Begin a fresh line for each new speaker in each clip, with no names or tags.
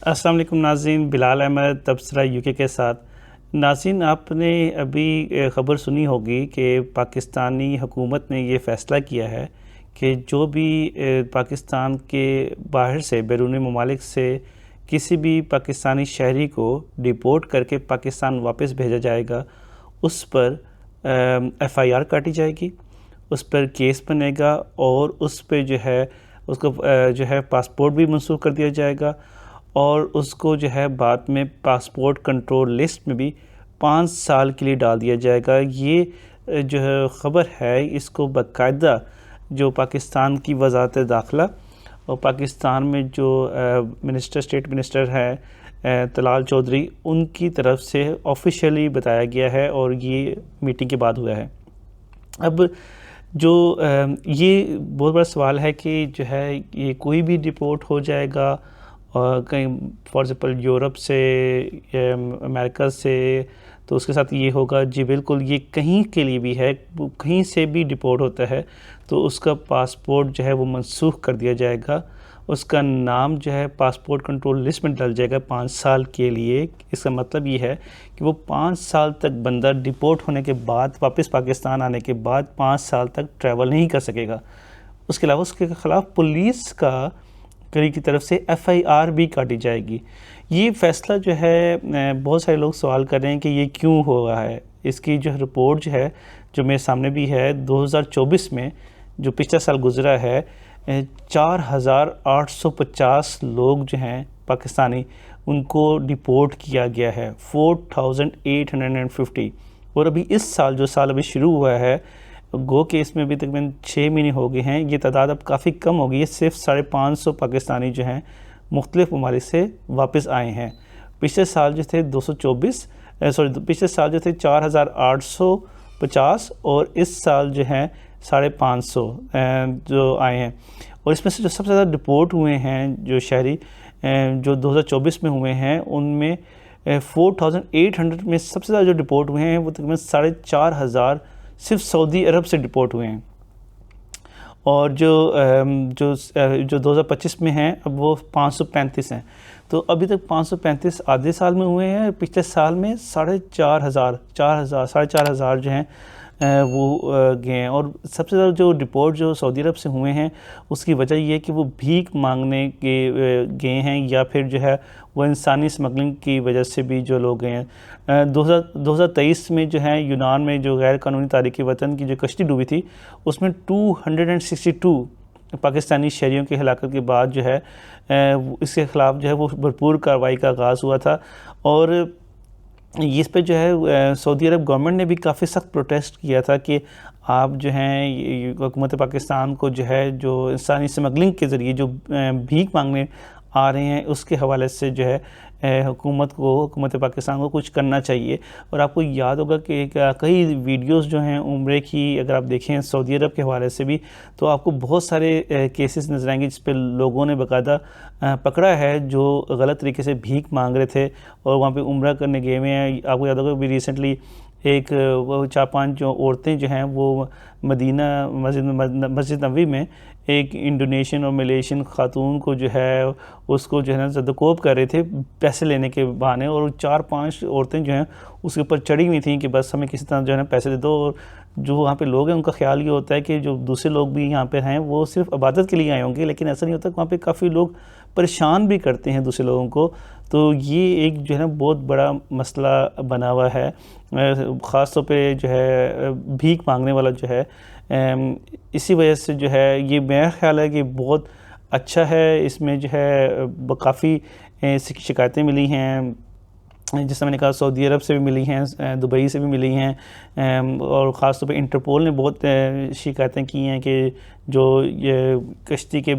السلام علیکم ناظرین، بلال احمد تبصرہ UK کے ساتھ۔ ناظرین، آپ نے ابھی خبر سنی ہوگی کہ پاکستانی حکومت نے یہ فیصلہ کیا ہے کہ جو بھی پاکستان کے باہر سے بیرون ممالک سے کسی بھی پاکستانی شہری کو ڈیپورٹ کر کے پاکستان واپس بھیجا جائے گا، اس پر FIR کاٹی جائے گی، اس پر کیس بنے گا اور اس پہ اس کو پاسپورٹ بھی منسوخ کر دیا جائے گا، اور اس کو بعد میں پاسپورٹ کنٹرول لسٹ میں بھی 5 سال کے لیے ڈال دیا جائے گا۔ یہ خبر ہے، اس کو باقاعدہ جو پاکستان کی وزارت داخلہ اور پاکستان میں جو اسٹیٹ منسٹر ہے طلال چودھری، ان کی طرف سے آفیشیلی بتایا گیا ہے اور یہ میٹنگ کے بعد ہوا ہے۔ اب یہ بہت بڑا سوال ہے کہ یہ کوئی بھی ڈیپورٹ ہو جائے گا کہیں فار ایگزامپل یورپ سے یا امریکہ سے، تو اس کے ساتھ یہ ہوگا؟ جی بالکل، یہ کہیں کے لیے بھی ہے، کہیں سے بھی ڈیپورٹ ہوتا ہے تو اس کا پاسپورٹ وہ منسوخ کر دیا جائے گا، اس کا نام پاسپورٹ کنٹرول لسٹ میں ڈل جائے گا 5 سال کے لیے۔ اس کا مطلب یہ ہے کہ وہ 5 سال تک بندہ ڈیپورٹ ہونے کے بعد، واپس پاکستان آنے کے بعد 5 سال تک ٹریول نہیں کر سکے گا۔ اس کے علاوہ اس کے خلاف پولیس کی طرف سے FIR بھی کاٹی جائے گی۔ یہ فیصلہ بہت سارے لوگ سوال کر رہے ہیں کہ یہ کیوں ہو رہا ہے۔ اس کی رپورٹ جو میرے سامنے بھی ہے، 2024 میں جو پچھلا سال گزرا ہے، 4850 لوگ پاکستانی، ان کو ڈیپورٹ کیا گیا ہے، 4850۔ اور ابھی اس سال جو سال ابھی شروع ہوا ہے، گو کہ اس میں ابھی تقریباً 6 مہینے ہو گئے ہیں، یہ تعداد اب کافی کم ہو گئی ہے۔ صرف 550 پاکستانی مختلف ممالک سے واپس آئے ہیں۔ پچھلے سال تھے 4850 اور اس سال 550 جو آئے ہیں۔ اور اس میں سے جو سب سے زیادہ ڈپورٹ ہوئے ہیں جو شہری جو 2024 میں ہوئے ہیں، ان میں 4800 میں سب سے زیادہ جو ڈپورٹ ہوئے ہیں وہ تقریباً 4500 صرف سعودی عرب سے ڈپورٹ ہوئے ہیں۔ اور جو 2025 میں ہیں اب وہ 535 ہیں۔ تو ابھی تک 535 آدھے سال میں ہوئے ہیں، پچھلے سال میں 4500 وہ گئے ہیں۔ اور سب سے زیادہ جو ڈپورٹ جو سعودی عرب سے ہوئے ہیں، اس کی وجہ یہ ہے کہ وہ بھیک مانگنے کے گئے ہیں، یا پھر وہ انسانی اسمگلنگ کی وجہ سے بھی جو لوگ گئے ہیں۔ 2023 میں یونان میں جو غیر قانونی تارکین وطن کی جو کشتی ڈوبی تھی، اس میں 262 پاکستانی شہریوں کی ہلاکت کے بعد اس کے خلاف وہ بھرپور کارروائی کا آغاز ہوا تھا۔ اور اس پہ سعودی عرب گورنمنٹ نے بھی کافی سخت پروٹیسٹ کیا تھا کہ آپ حکومت پاکستان کو جو انسانی اسمگلنگ کے ذریعے جو بھیک مانگنے آ رہے ہیں، اس کے حوالے سے حکومت پاکستان کو کچھ کرنا چاہیے۔ اور آپ کو یاد ہوگا کہ کئی ویڈیوز عمرے کی اگر آپ دیکھیں سعودی عرب کے حوالے سے بھی، تو آپ کو بہت سارے کیسز نظر آئیں گے جس پہ لوگوں نے باقاعدہ پکڑا ہے جو غلط طریقے سے بھیک مانگ رہے تھے اور وہاں پہ عمرہ کرنے گئے ہوئے ہیں۔ آپ کو یاد ہوگا بھی ریسنٹلی ایک 4-5 جو عورتیں وہ مدینہ مسجد نبوی میں ایک انڈونیشین اور ملیشین خاتون کو اس کو زدوکوب کر رہے تھے پیسے لینے کے بہانے، اور 4-5 عورتیں اس کے اوپر چڑھی ہوئی تھیں کہ بس ہمیں کسی طرح پیسے دے دو۔ اور جو وہاں پہ لوگ ہیں ان کا خیال یہ ہوتا ہے کہ جو دوسرے لوگ بھی یہاں پہ ہیں وہ صرف عبادت کے لیے آئے ہوں گے، لیکن ایسا نہیں ہوتا کہ وہاں پہ کافی لوگ پریشان بھی کرتے ہیں دوسرے لوگوں کو۔ تو یہ ایک بہت بڑا مسئلہ بنا ہوا ہے، خاص طور پہ بھیک مانگنے والا اسی وجہ سے یہ میرا خیال ہے کہ بہت اچھا ہے۔ اس میں کافی شکایتیں ملی ہیں، جس میں نے کہا سعودی عرب سے بھی ملی ہیں، دبئی سے بھی ملی ہیں، اور خاص طور پہ انٹرپول نے بہت شکایتیں کی ہیں کہ جو یہ کشتی کے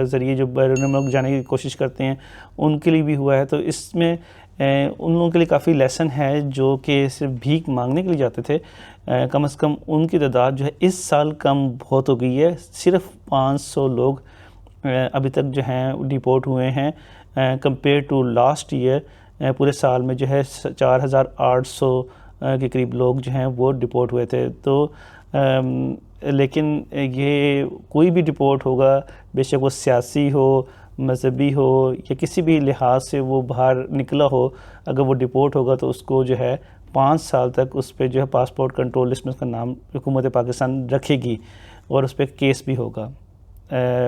ذریعے جو بیرون ملک جانے کی کوشش کرتے ہیں ان کے لیے بھی ہوا ہے۔ تو اس میں ان لوگوں کے لیے کافی لیسن ہے جو کہ صرف بھیک مانگنے کے لیے جاتے تھے، کم از کم ان کی تعداد اس سال کم بہت ہو گئی ہے۔ صرف 500 لوگ ابھی تک ڈیپورٹ ہوئے ہیں کمپیئر ٹو لاسٹ ایئر۔ پورے سال میں 4800 کے قریب لوگ وہ ڈیپورٹ ہوئے تھے۔ تو لیکن یہ کوئی بھی ڈیپورٹ ہوگا، بے شک وہ سیاسی ہو، مذہبی ہو یا کسی بھی لحاظ سے وہ باہر نکلا ہو، اگر وہ ڈپورٹ ہوگا تو اس کو جو ہے 5 سال تک اس پہ جو ہے پاسپورٹ کنٹرول لسٹ میں اس کا نام حکومت پاکستان رکھے گی اور اس پہ کیس بھی ہوگا۔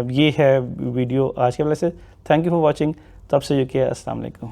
یہ ہے ویڈیو آج کے حوالے سے۔ Thank you for watching. تب سے یہ کہ السلام علیکم۔